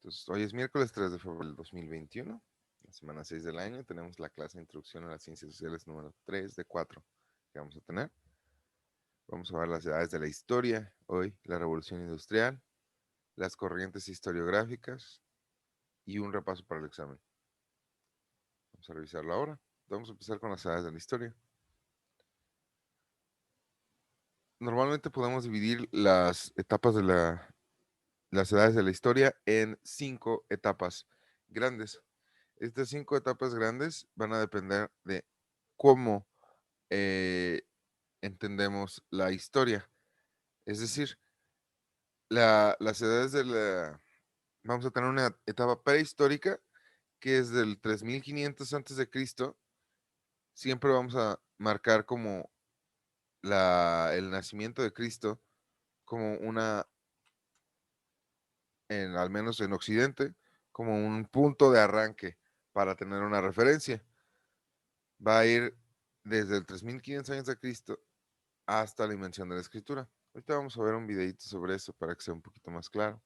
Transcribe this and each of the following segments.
Entonces, hoy es miércoles 3 de febrero del 2021, la semana 6 del año. Tenemos la clase de Introducción a las Ciencias Sociales número 3 de 4 que vamos a tener. Vamos a ver las edades de la historia, hoy la Revolución Industrial, las corrientes historiográficas y un repaso para el examen. Vamos a revisarlo ahora. Vamos a empezar con las edades de la historia. Normalmente podemos dividir las etapas de las edades de la historia en 5 etapas grandes. Estas 5 etapas grandes van a depender de cómo eh, entendemos la historia. Es decir, las edades de la... Vamos a tener una etapa prehistórica que es del 3500 antes de Cristo. Siempre vamos a marcar como el nacimiento de Cristo como al menos en Occidente, como un punto de arranque para tener una referencia. Va a ir desde el 3500 años de Cristo hasta la invención de la escritura. Ahorita vamos a ver un videito sobre eso para que sea un poquito más claro.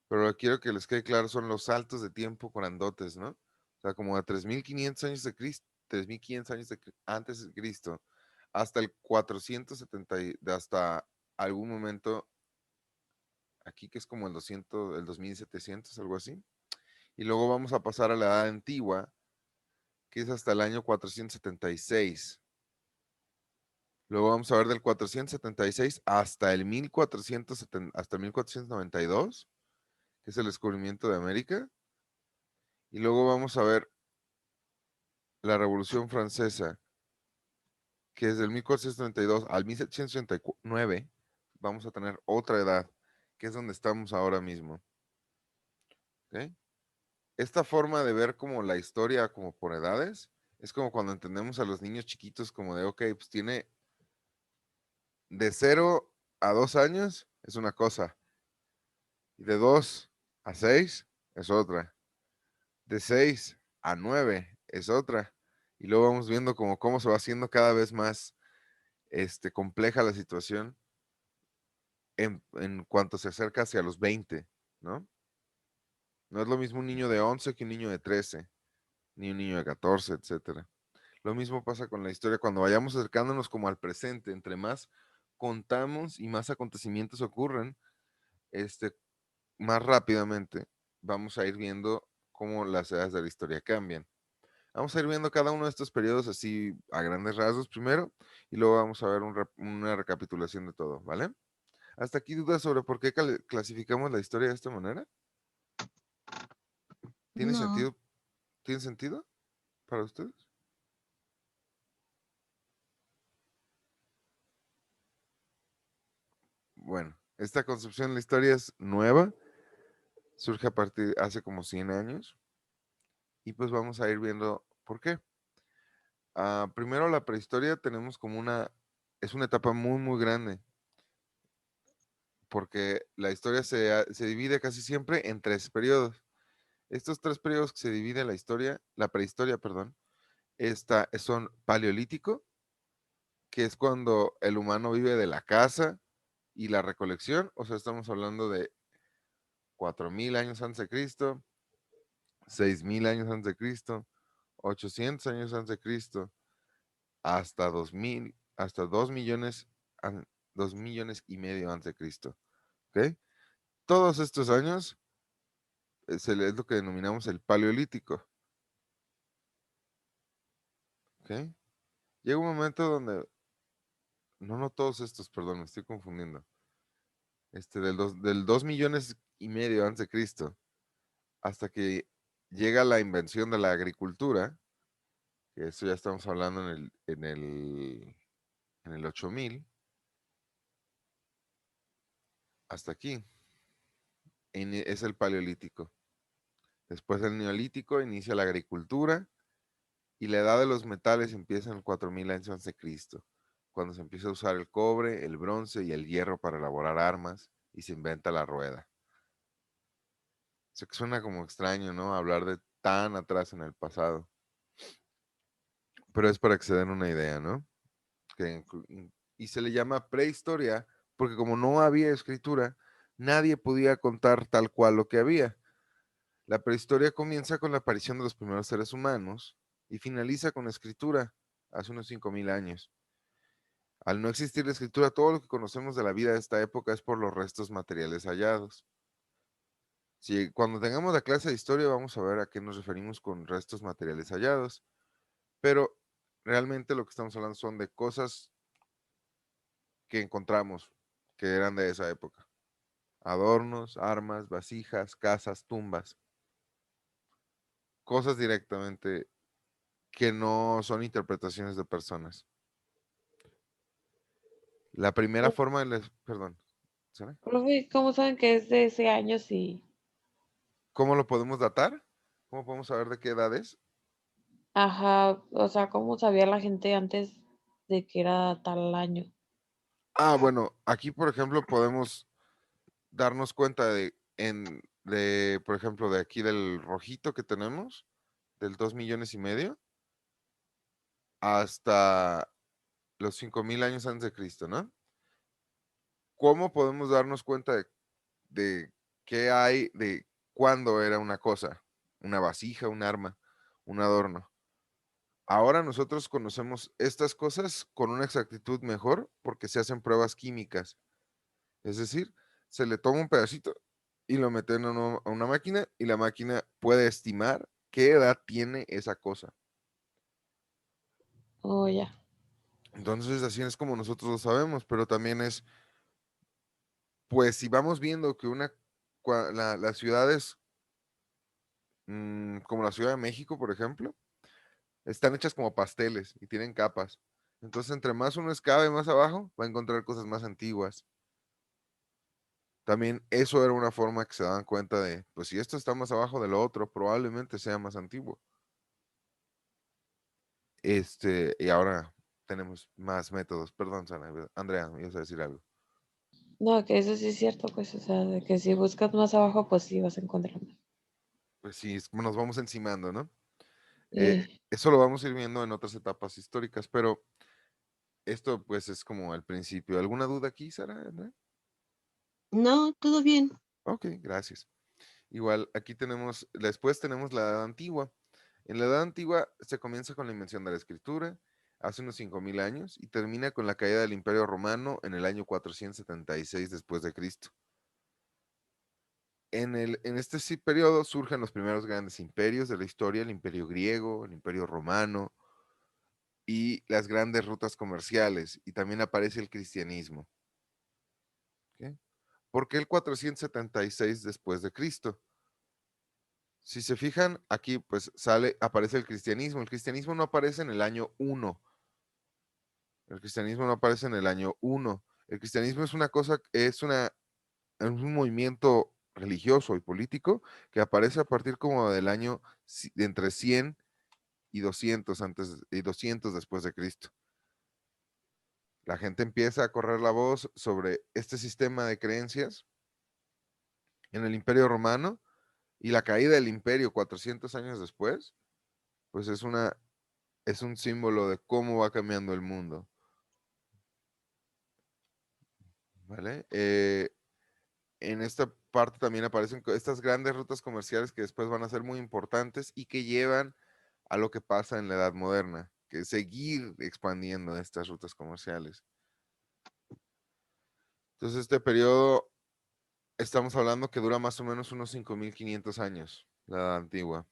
Pero lo que quiero que les quede claro son los saltos de tiempo grandotes, ¿no? O sea, como de 3500 años de Cristo, 3500 años antes de Cristo, hasta el 470, hasta algún momento aquí que es como el 200, el 2700, algo así. Y luego vamos a pasar a la edad antigua, que es hasta el año 476. Luego vamos a ver del 476 hasta el 1470, hasta el 1492, que es el descubrimiento de América. Y luego vamos a ver la Revolución Francesa, que es del 1492 al 1789. Vamos a tener otra edad, que es donde estamos ahora mismo. ¿Ok? Esta forma de ver como la historia como por edades, es como cuando entendemos a los niños chiquitos como de, ok, pues tiene de 0 a 2 años, es una cosa. Y de 2 a 6 es otra. De 6 a 9 es otra. Y luego vamos viendo como cómo se va haciendo cada vez más compleja la situación en cuanto se acerca hacia los 20, ¿no? No es lo mismo un niño de 11 que un niño de 13, ni un niño de 14, etcétera. Lo mismo pasa con la historia cuando vayamos acercándonos como al presente. Entre más contamos y más acontecimientos ocurren, más rápidamente vamos a ir viendo cómo las edades de la historia cambian. Vamos a ir viendo cada uno de estos periodos así a grandes rasgos primero y luego vamos a ver una recapitulación de todo, ¿vale? ¿Hasta aquí dudas sobre por qué clasificamos la historia de esta manera? ¿Tiene No, sentido? ¿Tiene sentido para ustedes? Bueno, esta concepción de la historia es nueva, surge a partir hace como 100 años y pues vamos a ir viendo por qué. Primero la prehistoria tenemos como es una etapa muy, muy grande, porque la historia se divide casi siempre en 3 periodos. Estos 3 periodos que se divide la historia, la prehistoria, perdón, son paleolítico, que es cuando el humano vive de la caza y la recolección, o sea, estamos hablando de 4000 años antes de Cristo, 6000 años antes de Cristo, 800 años antes de Cristo, hasta 2000, hasta 2 millones, 2,5 millones antes de Cristo. ¿Ok? Todos estos años es lo que denominamos el paleolítico. ¿Ok? Llega un momento donde, no todos estos, perdón, me estoy confundiendo. Del 2,5 millones antes de Cristo hasta que llega la invención de la agricultura, que eso ya estamos hablando en el 8000, hasta aquí, es el paleolítico. Después del neolítico inicia la agricultura y la edad de los metales empieza en 4000 años antes de Cristo, cuando se empieza a usar el cobre, el bronce y el hierro para elaborar armas y se inventa la rueda. Sé que suena como extraño, ¿no? Hablar de tan atrás en el pasado, pero es para que se den una idea, ¿no? Y se le llama prehistoria porque como no había escritura, nadie podía contar tal cual lo que había. La prehistoria comienza con la aparición de los primeros seres humanos y finaliza con la escritura hace unos 5.000 años. Al no existir la escritura, todo lo que conocemos de la vida de esta época es por los restos materiales hallados. Si cuando tengamos la clase de historia vamos a ver a qué nos referimos con restos materiales hallados, pero realmente lo que estamos hablando son de cosas que encontramos que eran de esa época. Adornos, armas, vasijas, casas, tumbas, cosas directamente que no son interpretaciones de personas. La primera forma de perdón, ¿sabe? Profe, ¿cómo saben que es de ese año? Sí. ¿Cómo lo podemos datar? ¿Cómo podemos saber de qué edad es? Ajá, o sea, ¿cómo sabía la gente antes de que era tal año? Bueno, aquí por ejemplo podemos darnos cuenta por ejemplo, de aquí del rojito que tenemos, del 2,5 millones, hasta los 5.000 años antes de Cristo, ¿no? ¿Cómo podemos darnos cuenta de qué hay, de cuándo era una cosa, una vasija, un arma, un adorno? Ahora nosotros conocemos estas cosas con una exactitud mejor porque se hacen pruebas químicas. Es decir, se le toma un pedacito y lo meten a una máquina y la máquina puede estimar qué edad tiene esa cosa. Oh, ya. Entonces así es como nosotros lo sabemos, pero también es, pues si vamos viendo que las ciudades, como la Ciudad de México, por ejemplo, están hechas como pasteles y tienen capas. Entonces, entre más uno excave más abajo, va a encontrar cosas más antiguas. También eso era una forma que se daban cuenta de, pues si esto está más abajo de lo otro, probablemente sea más antiguo. Y ahora tenemos más métodos. Perdón, Andrea, me ibas a decir algo. No, que eso sí es cierto, pues, o sea, de que si buscas más abajo, pues sí vas a encontrar más. Pues sí, nos vamos encimando, ¿no? Eh, Eh, eso lo vamos a ir viendo en otras etapas históricas, pero esto pues es como el principio. ¿Alguna duda aquí, Sara? Andrea? No, todo bien. Ok, gracias. Igual, después tenemos la Edad Antigua. En la Edad Antigua se comienza con la invención de la escritura, hace unos 5.000 años, y termina con la caída del Imperio Romano en el año 476 después de Cristo. En este sí periodo surgen los primeros grandes imperios de la historia, el Imperio griego, el Imperio romano y las grandes rutas comerciales, y también aparece el cristianismo. ¿Ok? ¿Por qué el 476 después de Cristo? Si se fijan, aquí pues aparece el cristianismo. El cristianismo no aparece en el año 1. El cristianismo no aparece en el año 1. El cristianismo es una cosa, es un movimiento religioso y político que aparece a partir como del año de entre 100 y 200 después de Cristo. La gente empieza a correr la voz sobre este sistema de creencias en el Imperio Romano y la caída del imperio 400 años después, pues es un símbolo de cómo va cambiando el mundo, ¿vale? En esta parte también aparecen estas grandes rutas comerciales que después van a ser muy importantes y que llevan a lo que pasa en la Edad Moderna, que es seguir expandiendo estas rutas comerciales. Entonces, este periodo, estamos hablando que dura más o menos unos 5.500 años, la Edad Antigua.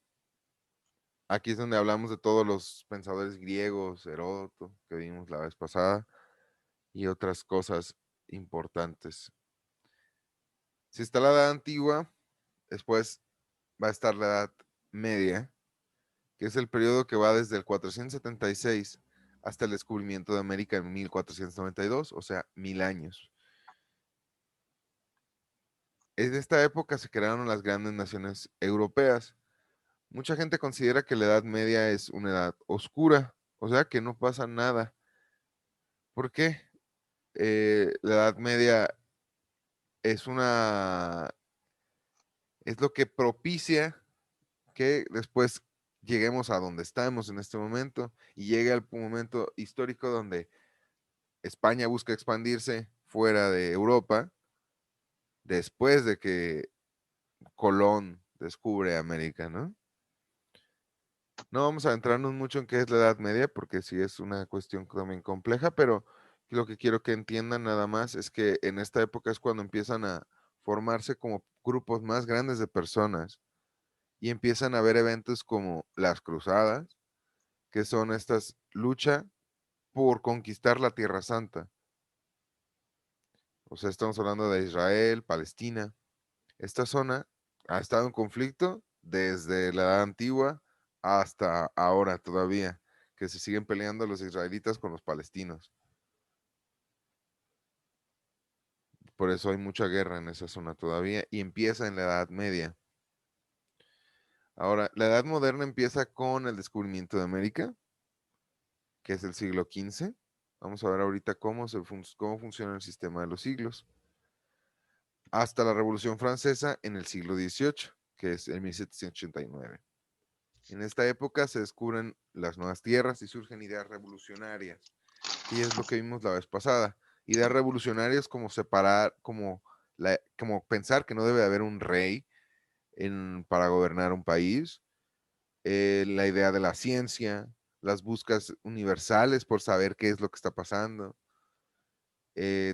Aquí es donde hablamos de todos los pensadores griegos, Heródoto, que vimos la vez pasada, y otras cosas importantes. Si está la Edad Antigua, después va a estar la Edad Media, que es el periodo que va desde el 476 hasta el descubrimiento de América en 1492, o sea, 1.000 años. En esta época se crearon las grandes naciones europeas. Mucha gente considera que la Edad Media es una edad oscura, o sea, que no pasa nada. ¿Por qué? La Edad Media es es lo que propicia que después lleguemos a donde estamos en este momento y llegue al momento histórico donde España busca expandirse fuera de Europa después de que Colón descubre América, ¿no? No vamos a adentrarnos mucho en qué es la Edad Media, porque sí es una cuestión también compleja, pero lo que quiero que entiendan nada más es que en esta época es cuando empiezan a formarse como grupos más grandes de personas y empiezan a haber eventos como las cruzadas, que son estas lucha por conquistar la Tierra Santa. O sea, estamos hablando de Israel, Palestina. Esta zona ha estado en conflicto desde la Edad Antigua hasta ahora todavía, que se siguen peleando los israelitas con los palestinos. Por eso hay mucha guerra en esa zona todavía y empieza en la Edad Media. Ahora, la Edad Moderna empieza con el descubrimiento de América, que es el siglo XV. Vamos a ver ahorita cómo funciona el sistema de los siglos. Hasta la Revolución Francesa en el siglo XVIII, que es en 1789. En esta época se descubren las nuevas tierras y surgen ideas revolucionarias, que es lo que vimos la vez pasada. Ideas revolucionarias como separar, como pensar que no debe haber un rey para gobernar un país, la idea de la ciencia, las búsquedas universales por saber qué es lo que está pasando.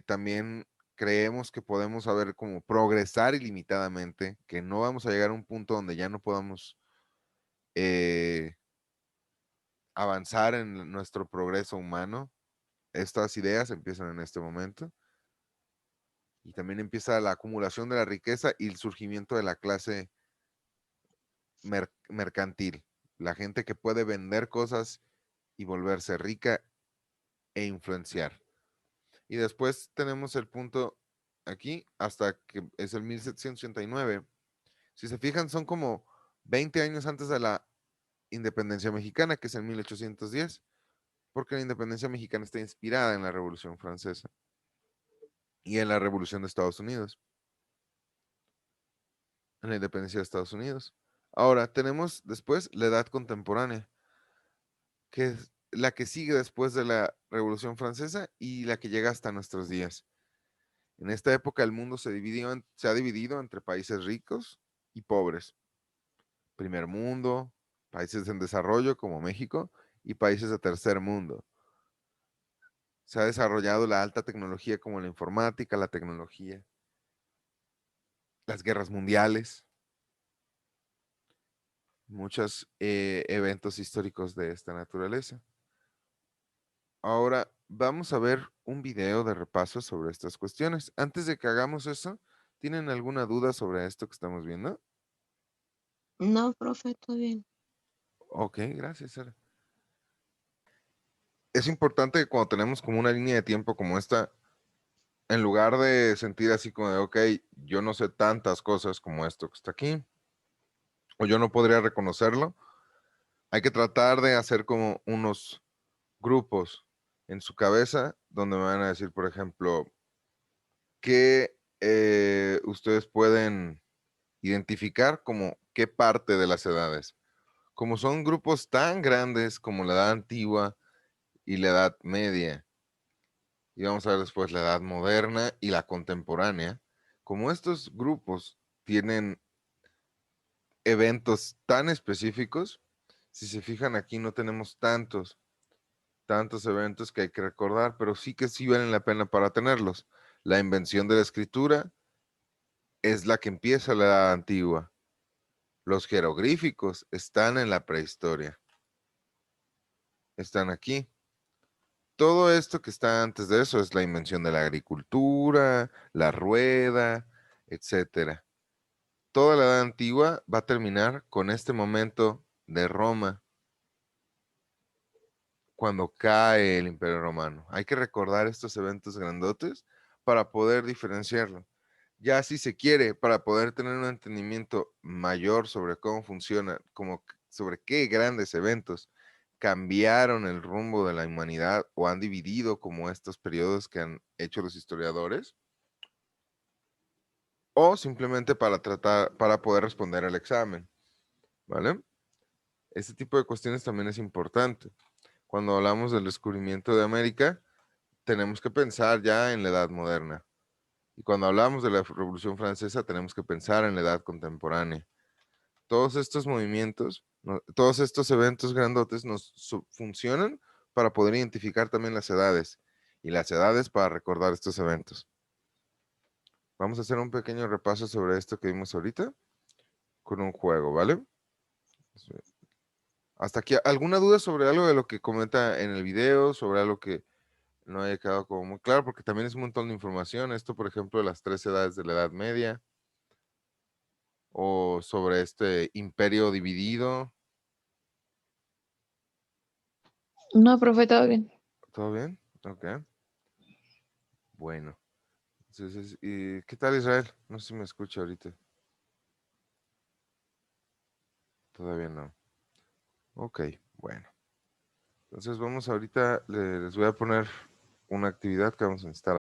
También creemos que podemos saber como progresar ilimitadamente, que no vamos a llegar a un punto donde ya no podamos avanzar en nuestro progreso humano. Estas ideas empiezan en este momento. Y también empieza la acumulación de la riqueza y el surgimiento de la clase mercantil. La gente que puede vender cosas y volverse rica e influenciar. Y después tenemos el punto aquí, hasta que es el 1789. Si se fijan, son como 20 años antes de la independencia mexicana, que es en 1810, porque la independencia mexicana está inspirada en la Revolución Francesa y en la Revolución de Estados Unidos, en la independencia de Estados Unidos. Ahora, tenemos después la edad contemporánea, que es la que sigue después de la Revolución Francesa y la que llega hasta nuestros días. En esta época el mundo se ha dividido entre países ricos y pobres. Primer mundo, países en desarrollo como México y países de tercer mundo. Se ha desarrollado la alta tecnología como la informática, la tecnología, las guerras mundiales, muchos eventos históricos de esta naturaleza. Ahora vamos a ver un video de repaso sobre estas cuestiones. Antes de que hagamos eso, ¿tienen alguna duda sobre esto que estamos viendo? No, profe, todo bien. Ok, gracias, Sara. Es importante que cuando tenemos como una línea de tiempo como esta, en lugar de sentir así como de, ok, yo no sé tantas cosas como esto que está aquí, o yo no podría reconocerlo, hay que tratar de hacer como unos grupos en su cabeza donde me van a decir, por ejemplo, que ustedes pueden identificar como qué parte de las edades. Como son grupos tan grandes como la edad antigua y la edad media, y vamos a ver después la edad moderna y la contemporánea, como estos grupos tienen eventos tan específicos, si se fijan aquí no tenemos tantos eventos que hay que recordar, pero sí que sí valen la pena para tenerlos. La invención de la escritura es la que empieza la edad antigua. Los jeroglíficos están en la prehistoria. Están aquí. Todo esto que está antes de eso es la invención de la agricultura, la rueda, etcétera. Toda la edad antigua va a terminar con este momento de Roma, cuando cae el Imperio Romano. Hay que recordar estos eventos grandotes para poder diferenciarlo. Ya si se quiere, para poder tener un entendimiento mayor sobre cómo funciona, sobre qué grandes eventos cambiaron el rumbo de la humanidad o han dividido como estos periodos que han hecho los historiadores, o simplemente para poder responder al examen, ¿vale? Este tipo de cuestiones también es importante. Cuando hablamos del descubrimiento de América, tenemos que pensar ya en la edad moderna. Y cuando hablamos de la Revolución Francesa, tenemos que pensar en la edad contemporánea. todos estos movimientos, todos estos eventos grandotes nos funcionan para poder identificar también las edades y las edades para recordar estos eventos. Vamos a hacer un pequeño repaso sobre esto que vimos ahorita con un juego, ¿vale? Hasta aquí, ¿alguna duda sobre algo de lo que comenta en el video, sobre algo que no haya quedado como muy claro? Porque también es un montón de información. Esto, por ejemplo, de las 3 edades de la Edad Media, o sobre este imperio dividido. No, profe, todo bien. ¿Todo bien? Ok. Bueno. Entonces, ¿y qué tal, Israel? No sé si me escucha ahorita. Todavía no. Ok, bueno. Entonces vamos ahorita, les voy a poner una actividad que vamos a necesitar